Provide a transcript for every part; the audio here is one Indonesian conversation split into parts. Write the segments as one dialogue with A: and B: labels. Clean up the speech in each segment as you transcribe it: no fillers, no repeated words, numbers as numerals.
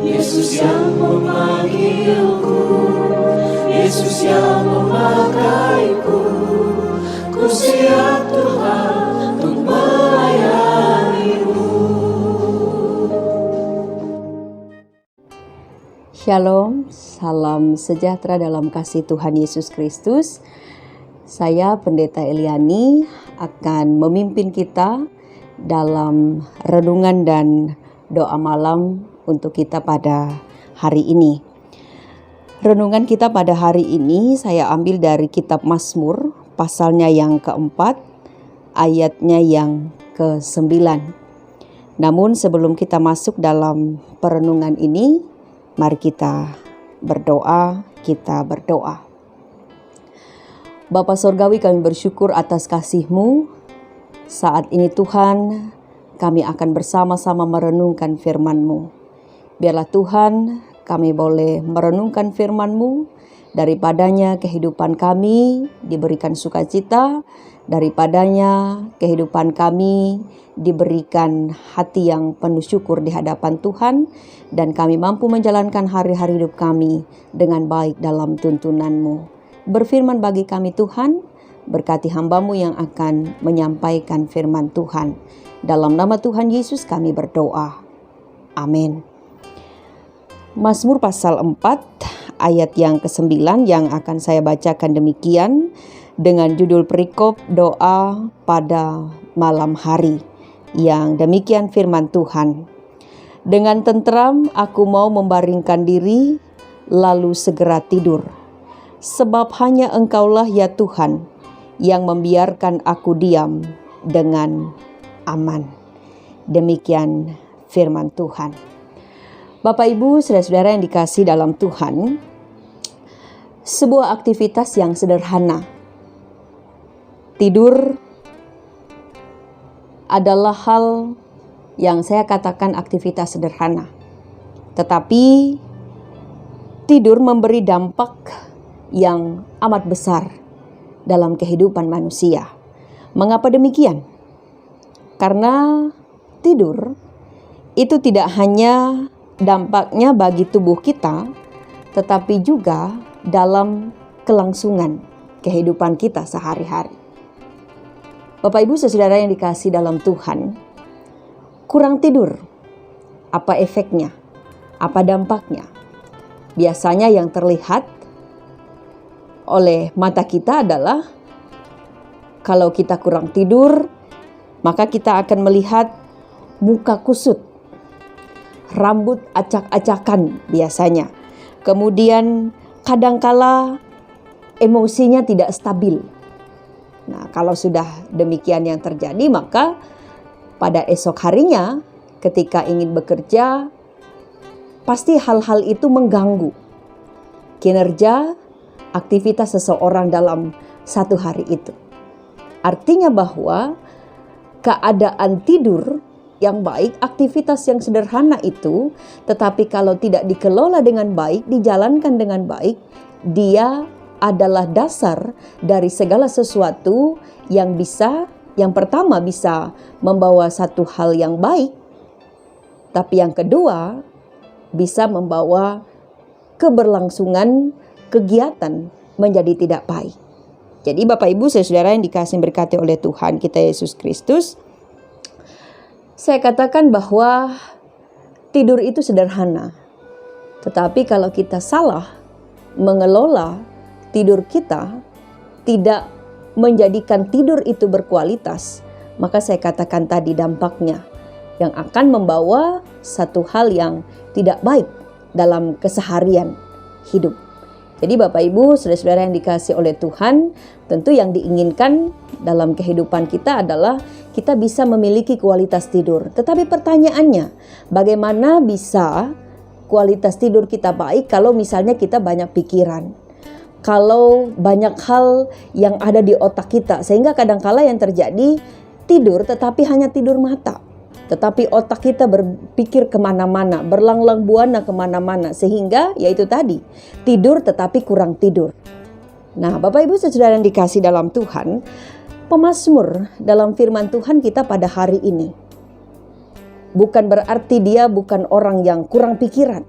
A: Yesus yang memanggilku, Yesus yang memakaiku, ku siap Tuhan untuk melayani-Mu.
B: Shalom, salam sejahtera dalam kasih Tuhan Yesus Kristus. Saya Pendeta Eliani akan memimpin kita dalam renungan dan doa malam untuk kita pada hari ini. Renungan kita pada hari ini saya ambil dari kitab Mazmur, pasalnya yang keempat, ayatnya yang ke-9. Namun sebelum kita masuk dalam perenungan ini, mari kita berdoa. Bapa Sorgawi, kami bersyukur atas kasih-Mu. Saat ini Tuhan, kami akan bersama-sama merenungkan firman-Mu. Biarlah Tuhan, kami boleh merenungkan firman-Mu, daripadanya kehidupan kami diberikan sukacita, daripadanya kehidupan kami diberikan hati yang penuh syukur di hadapan Tuhan, dan kami mampu menjalankan hari-hari hidup kami dengan baik dalam tuntunan-Mu. Berfirman bagi kami Tuhan, berkati hamba-Mu yang akan menyampaikan firman Tuhan. Dalam nama Tuhan Yesus kami berdoa. Amin. Mazmur pasal 4 ayat yang ke-9 yang akan saya bacakan demikian dengan judul perikop doa pada malam hari. Yang demikian firman Tuhan. Dengan tenteram aku mau membaringkan diri, lalu segera tidur. Sebab hanya Engkaulah ya Tuhan yang membiarkan aku diam dengan aman. Demikian firman Tuhan. Bapak Ibu, saudara-saudara yang dikasihi dalam Tuhan, sebuah aktivitas yang sederhana. Tidur adalah hal yang saya katakan aktivitas sederhana. Tetapi tidur memberi dampak yang amat besar dalam kehidupan manusia. Mengapa demikian? Karena tidur itu tidak hanya dampaknya bagi tubuh kita, tetapi juga dalam kelangsungan kehidupan kita sehari-hari. Bapak Ibu saudara yang dikasihi dalam Tuhan, kurang tidur, apa efeknya? Apa dampaknya? Biasanya yang terlihat oleh mata kita adalah kalau kita kurang tidur, maka kita akan melihat muka kusut, rambut acak-acakan biasanya. Kemudian kadangkala emosinya tidak stabil. Nah, kalau sudah demikian yang terjadi, maka pada esok harinya ketika ingin bekerja, pasti hal-hal itu mengganggu kinerja aktivitas seseorang dalam satu hari itu. Artinya bahwa keadaan tidur yang baik, aktivitas yang sederhana itu, tetapi kalau tidak dikelola dengan baik, dijalankan dengan baik, dia adalah dasar dari segala sesuatu yang pertama bisa membawa satu hal yang baik, tapi yang kedua bisa membawa keberlangsungan kegiatan menjadi tidak baik. Jadi Bapak Ibu saudara yang dikasihi berkati oleh Tuhan kita Yesus Kristus, saya katakan bahwa tidur itu sederhana. Tetapi kalau kita salah mengelola tidur kita, tidak menjadikan tidur itu berkualitas, maka saya katakan tadi dampaknya yang akan membawa satu hal yang tidak baik dalam keseharian hidup. Jadi Bapak Ibu, saudara-saudara yang dikasihi oleh Tuhan, tentu yang diinginkan dalam kehidupan kita adalah kita bisa memiliki kualitas tidur. Tetapi pertanyaannya, bagaimana bisa kualitas tidur kita baik kalau misalnya kita banyak pikiran? Kalau banyak hal yang ada di otak kita, sehingga kadangkala yang terjadi tidur tetapi hanya tidur mata. Tetapi otak kita berpikir kemana-mana, berlanglang buana kemana-mana. Sehingga yaitu tadi, tidur tetapi kurang tidur. Nah Bapak Ibu saudara yang dikasihi dalam Tuhan, pemazmur dalam firman Tuhan kita pada hari ini bukan berarti dia bukan orang yang kurang pikiran.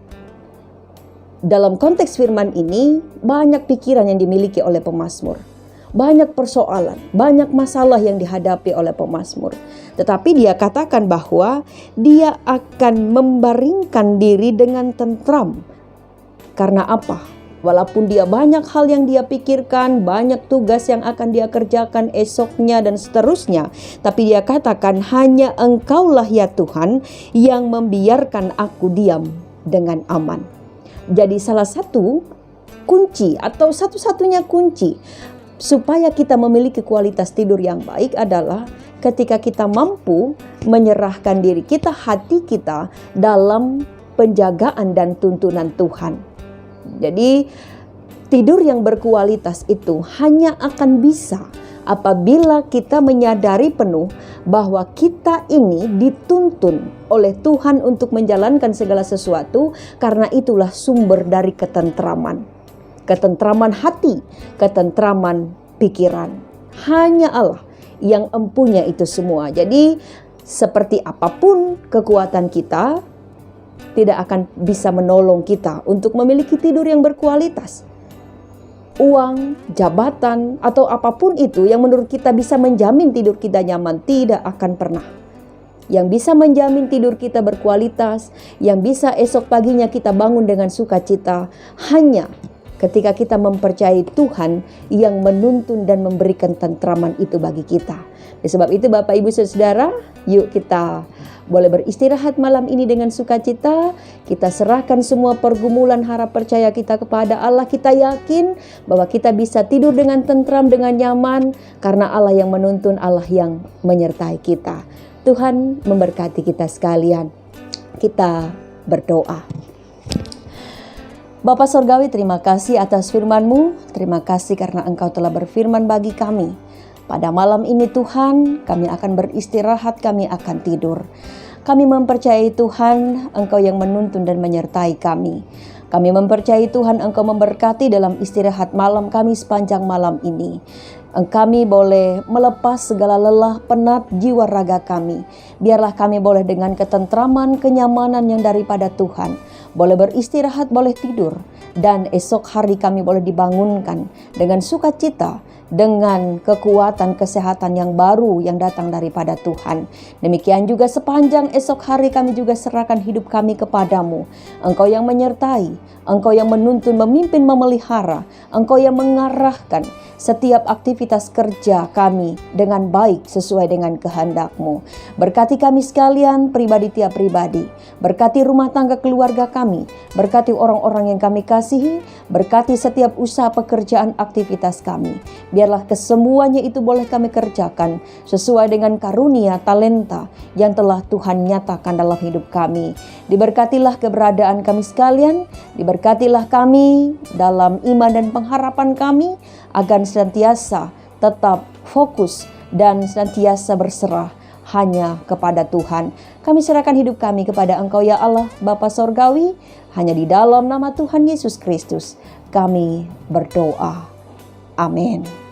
B: dalam konteks firman ini banyak pikiran yang dimiliki oleh pemazmur. Banyak persoalan, banyak masalah yang dihadapi oleh pemazmur. Tetapi dia katakan bahwa dia akan membaringkan diri dengan tentram. Karena apa? Walaupun dia banyak hal yang dia pikirkan, banyak tugas yang akan dia kerjakan esoknya dan seterusnya. Tapi dia katakan, hanya Engkaulah ya Tuhan yang membiarkan aku diam dengan aman. Jadi salah satu kunci atau satu-satunya kunci supaya kita memiliki kualitas tidur yang baik adalah ketika kita mampu menyerahkan diri kita, hati kita dalam penjagaan dan tuntunan Tuhan. Jadi tidur yang berkualitas itu hanya akan bisa apabila kita menyadari penuh bahwa kita ini dituntun oleh Tuhan untuk menjalankan segala sesuatu, karena itulah sumber dari ketentraman. Ketentraman hati, ketentraman pikiran. Hanya Allah yang empunya itu semua. Jadi seperti apapun kekuatan kita, tidak akan bisa menolong kita untuk memiliki tidur yang berkualitas. Uang, jabatan, atau apapun itu yang menurut kita bisa menjamin tidur kita nyaman, tidak akan pernah. Yang bisa menjamin tidur kita berkualitas, yang bisa esok paginya kita bangun dengan sukacita, hanya ketika kita mempercayai Tuhan yang menuntun dan memberikan tentraman itu bagi kita. Sebab itu Bapak Ibu Saudara, yuk kita boleh beristirahat malam ini dengan sukacita. Kita serahkan semua pergumulan harap percaya kita kepada Allah. Kita yakin bahwa kita bisa tidur dengan tentram, dengan nyaman, karena Allah yang menuntun, Allah yang menyertai kita. Tuhan memberkati kita sekalian. Kita berdoa. Bapa Surgawi, terima kasih atas firman-Mu. Terima kasih karena Engkau telah berfirman bagi kami. Pada malam ini Tuhan, kami akan beristirahat, kami akan tidur. Kami mempercayai Tuhan, Engkau yang menuntun dan menyertai kami. Kami mempercayai Tuhan, Engkau memberkati dalam istirahat malam kami sepanjang malam ini. Kami boleh melepas segala lelah, penat jiwa raga kami. Biarlah kami boleh dengan ketentraman, kenyamanan yang daripada Tuhan, boleh beristirahat, boleh tidur, dan esok hari kami boleh dibangunkan dengan sukacita, dengan kekuatan kesehatan yang baru yang datang daripada Tuhan. Demikian juga sepanjang esok hari kami juga serahkan hidup kami kepadamu. Engkau yang menyertai, Engkau yang menuntun, memimpin, memelihara, Engkau yang mengarahkan setiap aktivitas kerja kami dengan baik sesuai dengan kehendak-Mu. Berkati kami sekalian, pribadi tiap pribadi. Berkati rumah tangga keluarga kami. Berkati orang-orang yang kami kasihi. Berkati setiap usaha pekerjaan aktivitas kami. Biarlah kesemuanya itu boleh kami kerjakan sesuai dengan karunia talenta yang telah Tuhan nyatakan dalam hidup kami. Diberkatilah keberadaan kami sekalian. Diberkatilah kami dalam iman dan pengharapan kami, agar senantiasa tetap fokus dan senantiasa berserah hanya kepada Tuhan. Kami serahkan hidup kami kepada Engkau ya Allah Bapa Sorgawi. Hanya di dalam nama Tuhan Yesus Kristus kami berdoa. Amin.